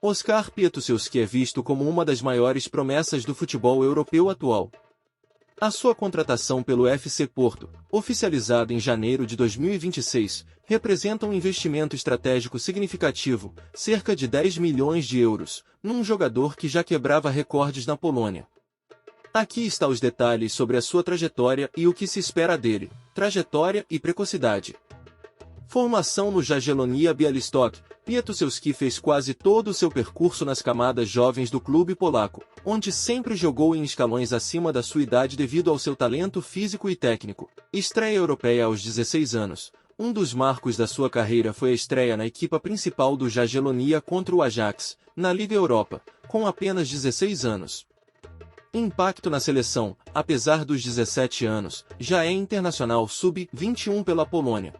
Oskar Piłsudski é visto como uma das maiores promessas do futebol europeu atual. A sua contratação pelo FC Porto, oficializada em janeiro de 2026, representa um investimento estratégico significativo, cerca de 10 milhões de euros, num jogador que já quebrava recordes na Polônia. Aqui está os detalhes sobre a sua trajetória e o que se espera dele, trajetória e precocidade. Formação no Jagiellonia Białystok, Piłsudski fez quase todo o seu percurso nas camadas jovens do clube polaco, onde sempre jogou em escalões acima da sua idade devido ao seu talento físico e técnico. Estreia europeia aos 16 anos. Um dos marcos da sua carreira foi a estreia na equipa principal do Jagiellonia contra o Ajax, na Liga Europa, com apenas 16 anos. Impacto na seleção, apesar dos 17 anos, já é internacional sub-21 pela Polônia.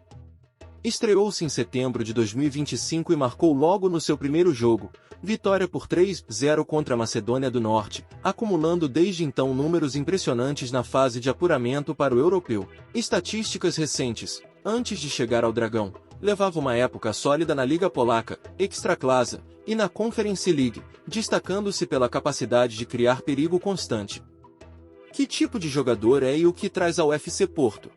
Estreou-se em setembro de 2025 e marcou logo no seu primeiro jogo, vitória por 3-0 contra a Macedônia do Norte, acumulando desde então números impressionantes na fase de apuramento para o europeu. Estatísticas recentes: antes de chegar ao Dragão, levava uma época sólida na Liga Polaca, Ekstraklasa, e na Conference League, destacando-se pela capacidade de criar perigo constante. Que tipo de jogador é e o que traz ao FC Porto?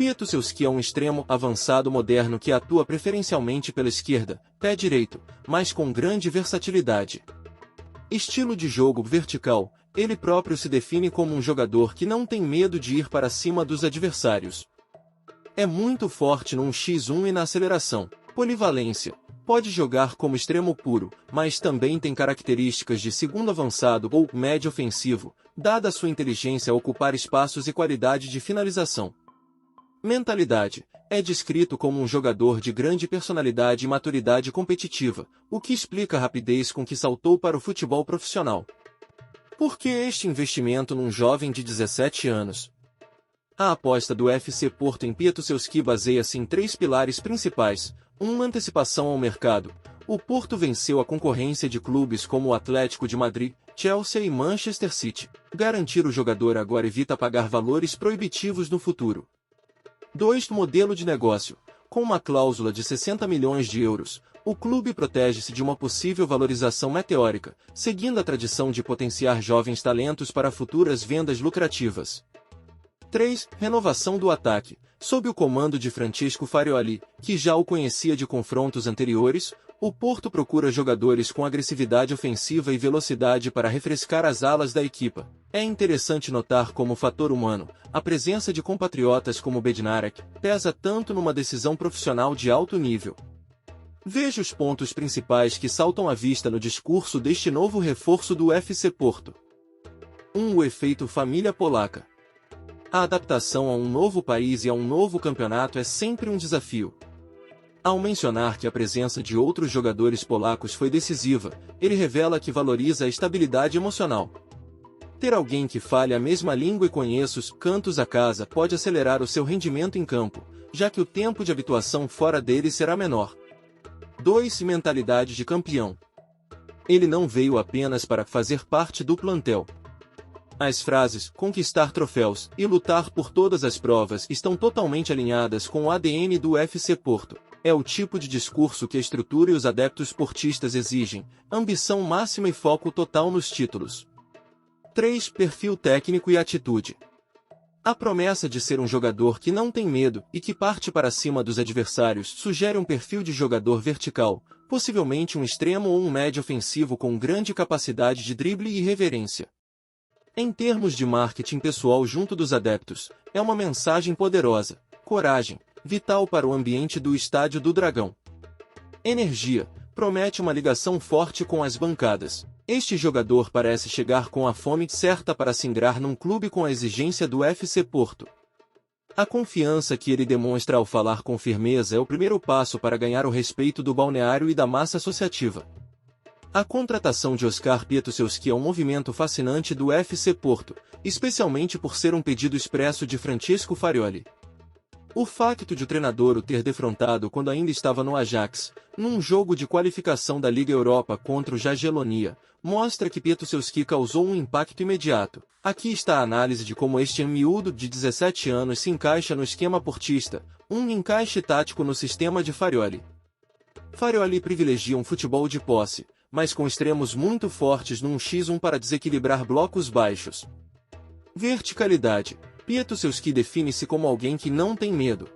Piłsudski é um extremo avançado moderno que atua preferencialmente pela esquerda, pé direito, mas com grande versatilidade. Estilo de jogo vertical, ele próprio se define como um jogador que não tem medo de ir para cima dos adversários. É muito forte no 1x1 e na aceleração. Polivalência. Pode jogar como extremo puro, mas também tem características de segundo avançado ou médio ofensivo, dada sua inteligência a ocupar espaços e qualidade de finalização. Mentalidade. É descrito como um jogador de grande personalidade e maturidade competitiva, o que explica a rapidez com que saltou para o futebol profissional. Por que este investimento num jovem de 17 anos? A aposta do FC Porto em Piłsudski baseia-se em 3 pilares principais: uma antecipação ao mercado. O Porto venceu a concorrência de clubes como o Atlético de Madrid, Chelsea e Manchester City. Garantir o jogador agora evita pagar valores proibitivos no futuro. 2. Modelo de negócio. Com uma cláusula de 60 milhões de euros, o clube protege-se de uma possível valorização meteórica, seguindo a tradição de potenciar jovens talentos para futuras vendas lucrativas. 3. Renovação do ataque. Sob o comando de Francesco Farioli, que já o conhecia de confrontos anteriores, o Porto procura jogadores com agressividade ofensiva e velocidade para refrescar as alas da equipa. É interessante notar como fator humano, a presença de compatriotas como Bednarek pesa tanto numa decisão profissional de alto nível. Veja os pontos principais que saltam à vista no discurso deste novo reforço do FC Porto. 1. O efeito família polaca. A adaptação a um novo país e a um novo campeonato é sempre um desafio. Ao mencionar que a presença de outros jogadores polacos foi decisiva, ele revela que valoriza a estabilidade emocional. Ter alguém que fale a mesma língua e conheça os cantos da casa pode acelerar o seu rendimento em campo, já que o tempo de habituação fora dele será menor. 2. Mentalidade de campeão. Ele não veio apenas para fazer parte do plantel. As frases conquistar troféus e lutar por todas as provas estão totalmente alinhadas com o ADN do FC Porto. É o tipo de discurso que a estrutura e os adeptos portistas exigem, ambição máxima e foco total nos títulos. 3. Perfil técnico e atitude. A promessa de ser um jogador que não tem medo e que parte para cima dos adversários sugere um perfil de jogador vertical, possivelmente um extremo ou um médio ofensivo com grande capacidade de drible e irreverência. Em termos de marketing pessoal junto dos adeptos, é uma mensagem poderosa, coragem, vital para o ambiente do Estádio do Dragão. Energia, promete uma ligação forte com as bancadas. Este jogador parece chegar com a fome certa para se ingrar num clube com a exigência do FC Porto. A confiança que ele demonstra ao falar com firmeza é o primeiro passo para ganhar o respeito do balneário e da massa associativa. A contratação de Oskar Piłsudski é um movimento fascinante do FC Porto, especialmente por ser um pedido expresso de Francesco Farioli. O facto de o treinador o ter defrontado quando ainda estava no Ajax, num jogo de qualificação da Liga Europa contra o Jagiellonia, mostra que Piłsudski causou um impacto imediato. Aqui está a análise de como este miúdo de 17 anos se encaixa no esquema portista, um encaixe tático no sistema de Farioli. Farioli privilegia um futebol de posse, mas com extremos muito fortes num X1 para desequilibrar blocos baixos. Verticalidade. Pietruszewski define-se como alguém que não tem medo.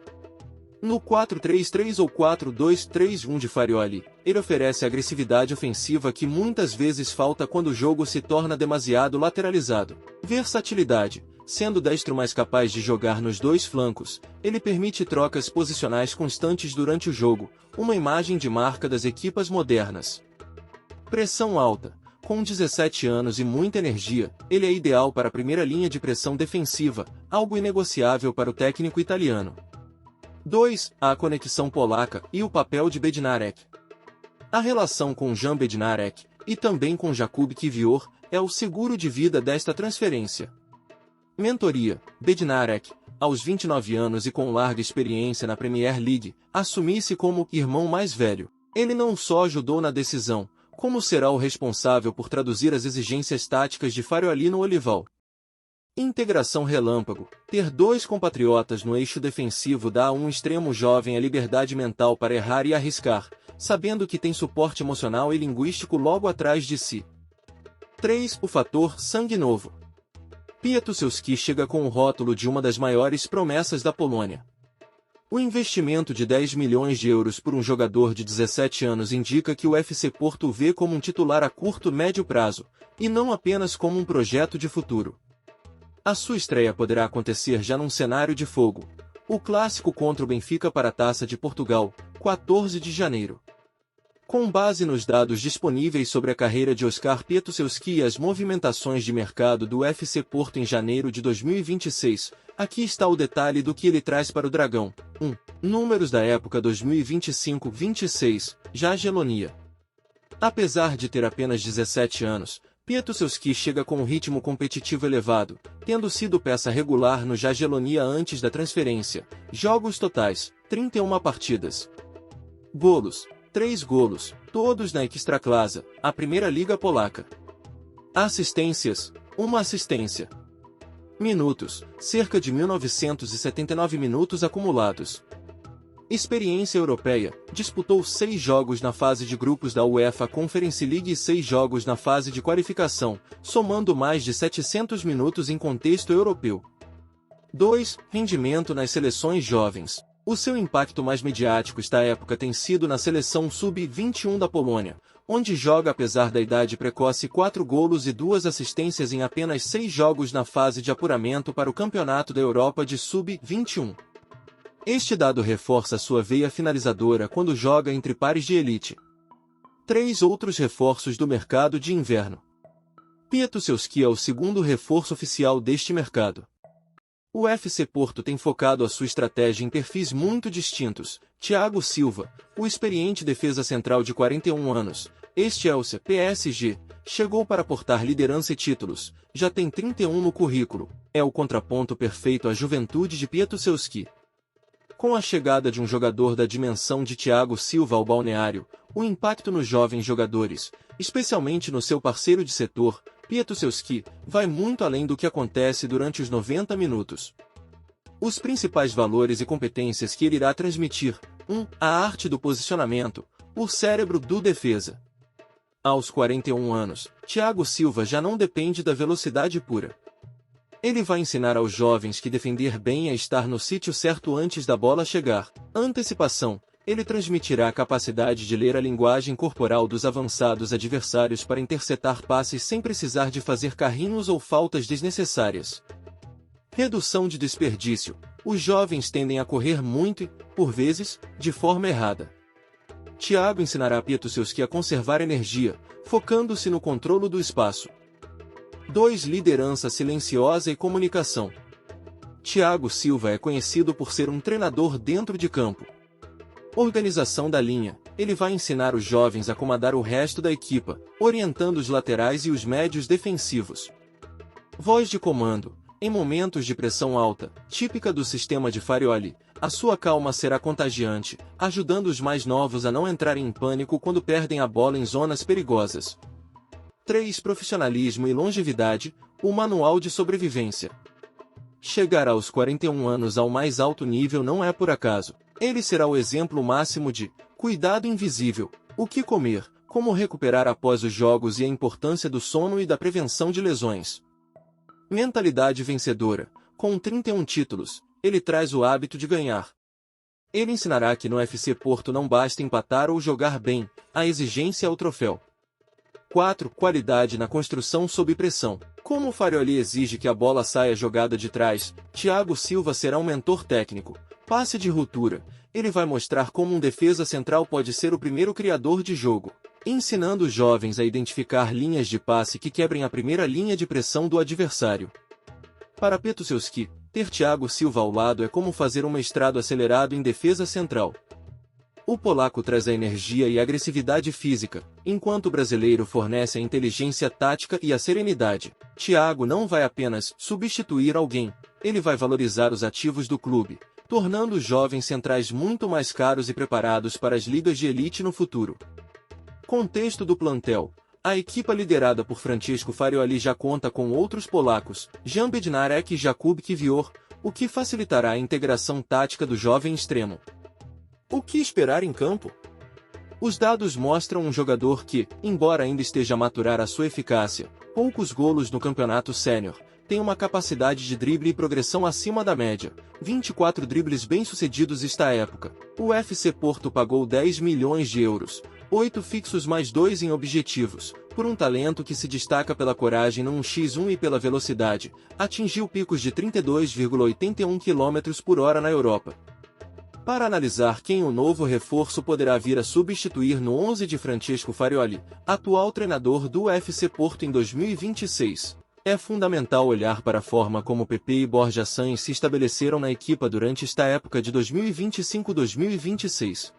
No 4-3-3 ou 4-2-3-1 de Farioli, ele oferece agressividade ofensiva que muitas vezes falta quando o jogo se torna demasiado lateralizado. Versatilidade. Sendo destro mais capaz de jogar nos dois flancos, ele permite trocas posicionais constantes durante o jogo, uma imagem de marca das equipas modernas. Pressão alta. Com 17 anos e muita energia, ele é ideal para a primeira linha de pressão defensiva, algo inegociável para o técnico italiano. 2. A conexão polaca e o papel de Bednarek. A relação com Jan Bednarek, e também com Jakub Kiwior, é o seguro de vida desta transferência. Mentoria. Bednarek, aos 29 anos e com larga experiência na Premier League, assumisse como irmão mais velho. Ele não só ajudou na decisão, como será o responsável por traduzir as exigências táticas de Farioli no Olival. Integração relâmpago. Ter dois compatriotas no eixo defensivo dá a um extremo jovem a liberdade mental para errar e arriscar, sabendo que tem suporte emocional e linguístico logo atrás de si. 3. O fator sangue novo. Pietruszewski chega com o rótulo de uma das maiores promessas da Polônia. O investimento de 10 milhões de euros por um jogador de 17 anos indica que o FC Porto o vê como um titular a curto-médio prazo, e não apenas como um projeto de futuro. A sua estreia poderá acontecer já num cenário de fogo. O clássico contra o Benfica para a Taça de Portugal, 14 de janeiro. Com base nos dados disponíveis sobre a carreira de Oskar Pietruszewski e as movimentações de mercado do FC Porto em janeiro de 2026, aqui está o detalhe do que ele traz para o Dragão. 1. Números da época 2025-26, Jagiellonia. Apesar de ter apenas 17 anos, Pietruszewski chega com um ritmo competitivo elevado, tendo sido peça regular no Jagiellonia antes da transferência. Jogos totais, 31 partidas. Golos. 3 golos, todos na Ekstraklasa, a primeira liga polaca. Assistências, 1 assistência. Minutos, cerca de 1979 minutos acumulados. Experiência europeia, disputou 6 jogos na fase de grupos da UEFA Conference League e 6 jogos na fase de qualificação, somando mais de 700 minutos em contexto europeu. 2. Rendimento nas seleções jovens. O seu impacto mais mediático esta época tem sido na seleção sub-21 da Polônia, onde joga apesar da idade precoce 4 golos e 2 assistências em apenas 6 jogos na fase de apuramento para o Campeonato da Europa de sub-21. Este dado reforça sua veia finalizadora quando joga entre pares de elite. 3 outros reforços do mercado de inverno. Pietruszewski é o segundo reforço oficial deste mercado. O FC Porto tem focado a sua estratégia em perfis muito distintos. Thiago Silva, o experiente defesa central de 41 anos, ex-Chelsea, PSG, chegou para portar liderança e títulos, já tem 31 no currículo, é o contraponto perfeito à juventude de Pietruszewski. Com a chegada de um jogador da dimensão de Thiago Silva ao balneário, o impacto nos jovens jogadores, especialmente no seu parceiro de setor, Pietruszewski, vai muito além do que acontece durante os 90 minutos. Os principais valores e competências que ele irá transmitir: 1. A arte do posicionamento, o cérebro do defesa. Aos 41 anos, Thiago Silva já não depende da velocidade pura. Ele vai ensinar aos jovens que defender bem é estar no sítio certo antes da bola chegar. Antecipação. Ele transmitirá a capacidade de ler a linguagem corporal dos avançados adversários para interceptar passes sem precisar de fazer carrinhos ou faltas desnecessárias. Redução de desperdício. Os jovens tendem a correr muito e, por vezes, de forma errada. Thiago ensinará a Pietruszewski a conservar energia, focando-se no controle do espaço. 2. Liderança silenciosa e comunicação. Thiago Silva é conhecido por ser um treinador dentro de campo. Organização da linha. Ele vai ensinar os jovens a comandar o resto da equipa, orientando os laterais e os médios defensivos. Voz de comando. Em momentos de pressão alta, típica do sistema de Farioli, a sua calma será contagiante, ajudando os mais novos a não entrarem em pânico quando perdem a bola em zonas perigosas. 3. Profissionalismo e longevidade, o manual de sobrevivência. Chegar aos 41 anos ao mais alto nível não é por acaso. Ele será o exemplo máximo de cuidado invisível, o que comer, como recuperar após os jogos e a importância do sono e da prevenção de lesões. Mentalidade vencedora. Com 31 títulos, ele traz o hábito de ganhar. Ele ensinará que no FC Porto não basta empatar ou jogar bem, a exigência é o troféu. 4. Qualidade na construção sob pressão. Como o Farioli exige que a bola saia jogada de trás, Thiago Silva será um mentor técnico. Passe de ruptura. Ele vai mostrar como um defesa central pode ser o primeiro criador de jogo, ensinando os jovens a identificar linhas de passe que quebrem a primeira linha de pressão do adversário. Para Petusiewski, ter Thiago Silva ao lado é como fazer um mestrado acelerado em defesa central. O polaco traz a energia e a agressividade física, enquanto o brasileiro fornece a inteligência tática e a serenidade. Thiago não vai apenas substituir alguém, ele vai valorizar os ativos do clube, tornando os jovens centrais muito mais caros e preparados para as ligas de elite no futuro. Contexto do plantel. A equipa liderada por Francesco Farioli já conta com outros polacos, Jan Bednarek e Jakub Kiwior, o que facilitará a integração tática do jovem extremo. O que esperar em campo? Os dados mostram um jogador que, embora ainda esteja a maturar a sua eficácia, poucos golos no campeonato sênior, tem uma capacidade de drible e progressão acima da média, 24 dribles bem-sucedidos esta época. O FC Porto pagou 10 milhões de euros, 8 fixos mais 2 em objetivos, por um talento que se destaca pela coragem no 1x1 e pela velocidade, atingiu picos de 32,81 km por hora na Europa. Para analisar quem o novo reforço poderá vir a substituir no 11 de Francesco Farioli, atual treinador do FC Porto em 2026, é fundamental olhar para a forma como Pepe e Borja Sainz se estabeleceram na equipa durante esta época de 2025-2026.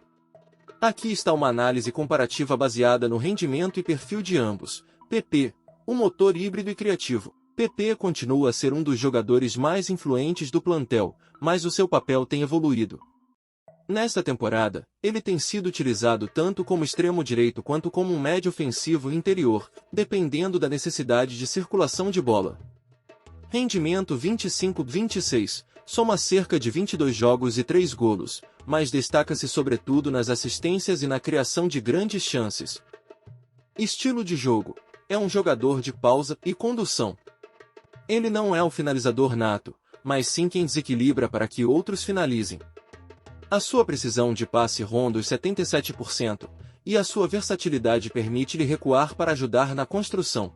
Aqui está uma análise comparativa baseada no rendimento e perfil de ambos. Pepe, um motor híbrido e criativo. Pepe continua a ser um dos jogadores mais influentes do plantel, mas o seu papel tem evoluído. Nesta temporada, ele tem sido utilizado tanto como extremo direito quanto como um médio ofensivo interior, dependendo da necessidade de circulação de bola. Rendimento 25-26, soma cerca de 22 jogos e 3 golos, mas destaca-se sobretudo nas assistências e na criação de grandes chances. Estilo de jogo. É um jogador de pausa e condução. Ele não é um finalizador nato, mas sim quem desequilibra para que outros finalizem. A sua precisão de passe ronda os 77%, e a sua versatilidade permite-lhe recuar para ajudar na construção.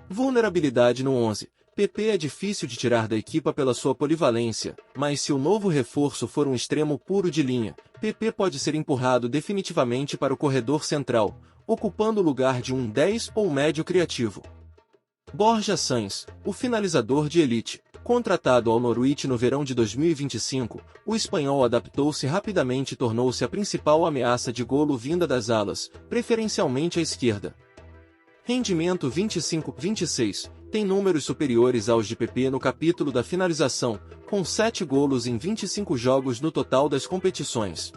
Vulnerabilidade no 11. Pepe é difícil de tirar da equipa pela sua polivalência, mas se o novo reforço for um extremo puro de linha, Pepe pode ser empurrado definitivamente para o corredor central, ocupando o lugar de um 10 ou médio criativo. Borja Sainz, o finalizador de elite. Contratado ao Norwich no verão de 2025, o espanhol adaptou-se rapidamente e tornou-se a principal ameaça de golo vinda das alas, preferencialmente à esquerda. Rendimento 25-26, tem números superiores aos de Pepe no capítulo da finalização, com 7 golos em 25 jogos no total das competições.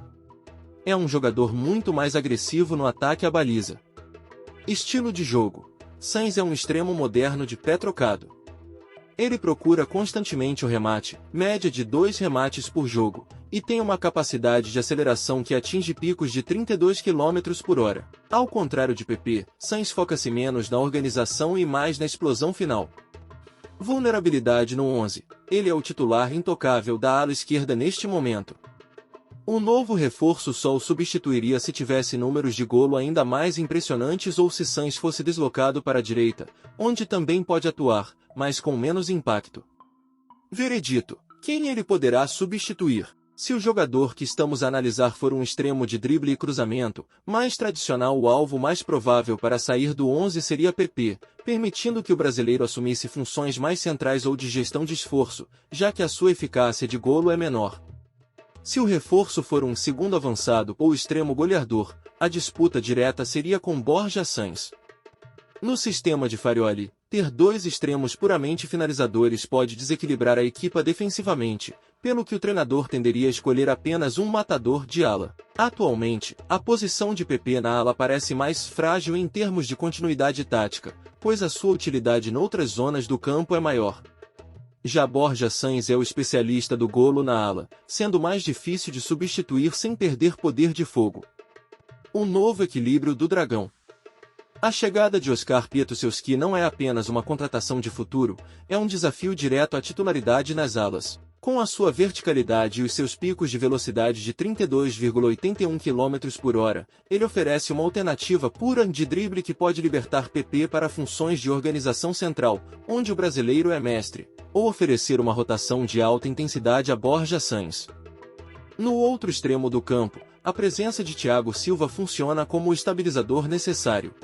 É um jogador muito mais agressivo no ataque à baliza. Estilo de jogo. Sainz é um extremo moderno de pé trocado. Ele procura constantemente o remate, média de 2 remates por jogo, e tem uma capacidade de aceleração que atinge picos de 32 km por hora. Ao contrário de Pepe, Sainz foca-se menos na organização e mais na explosão final. Vulnerabilidade no 11. Ele é o titular intocável da ala esquerda neste momento. O novo reforço só o substituiria se tivesse números de golo ainda mais impressionantes ou se Sainz fosse deslocado para a direita, onde também pode atuar, mas com menos impacto. Veredito. Quem ele poderá substituir? Se o jogador que estamos a analisar for um extremo de drible e cruzamento, mais tradicional, o alvo mais provável para sair do 11 seria Pepe, permitindo que o brasileiro assumisse funções mais centrais ou de gestão de esforço, já que a sua eficácia de golo é menor. Se o reforço for um segundo avançado ou extremo goleador, a disputa direta seria com Borja Sainz. No sistema de Farioli, ter 2 extremos puramente finalizadores pode desequilibrar a equipa defensivamente, pelo que o treinador tenderia a escolher apenas um matador de ala. Atualmente, a posição de Pepe na ala parece mais frágil em termos de continuidade tática, pois a sua utilidade noutras zonas do campo é maior. Já Borja Sainz é o especialista do golo na ala, sendo mais difícil de substituir sem perder poder de fogo. O novo equilíbrio do Dragão. A chegada de Oskar Pietruszewski não é apenas uma contratação de futuro, é um desafio direto à titularidade nas alas. Com a sua verticalidade e os seus picos de velocidade de 32,81 km/h, ele oferece uma alternativa pura de drible que pode libertar PP para funções de organização central, onde o brasileiro é mestre, ou oferecer uma rotação de alta intensidade a Borja Sainz. No outro extremo do campo, a presença de Thiago Silva funciona como o estabilizador necessário.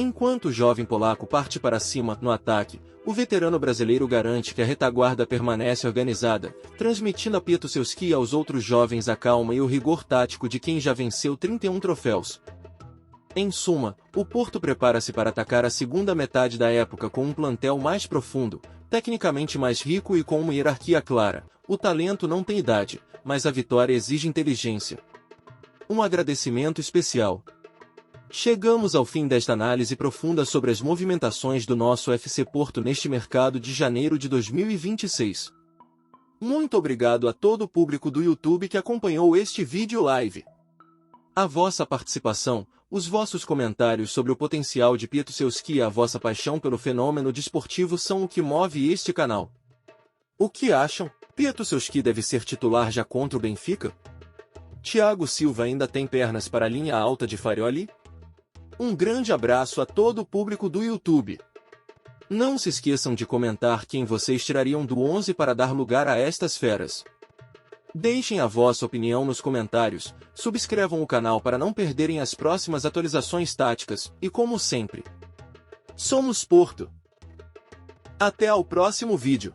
Enquanto o jovem polaco parte para cima no ataque, o veterano brasileiro garante que a retaguarda permanece organizada, transmitindo a Pietruszewski e aos outros jovens a calma e o rigor tático de quem já venceu 31 troféus. Em suma, o Porto prepara-se para atacar a segunda metade da época com um plantel mais profundo, tecnicamente mais rico e com uma hierarquia clara. O talento não tem idade, mas a vitória exige inteligência. Um agradecimento especial. Chegamos ao fim desta análise profunda sobre as movimentações do nosso FC Porto neste mercado de janeiro de 2026. Muito obrigado a todo o público do YouTube que acompanhou este vídeo live. A vossa participação, os vossos comentários sobre o potencial de Pietruszewski e a vossa paixão pelo fenômeno desportivo são o que move este canal. O que acham? Pietruszewski deve ser titular já contra o Benfica? Thiago Silva ainda tem pernas para a linha alta de Farioli? Um grande abraço a todo o público do YouTube. Não se esqueçam de comentar quem vocês tirariam do 11 para dar lugar a estas feras. Deixem a vossa opinião nos comentários, subscrevam o canal para não perderem as próximas atualizações táticas, e como sempre, somos Porto. Até ao próximo vídeo.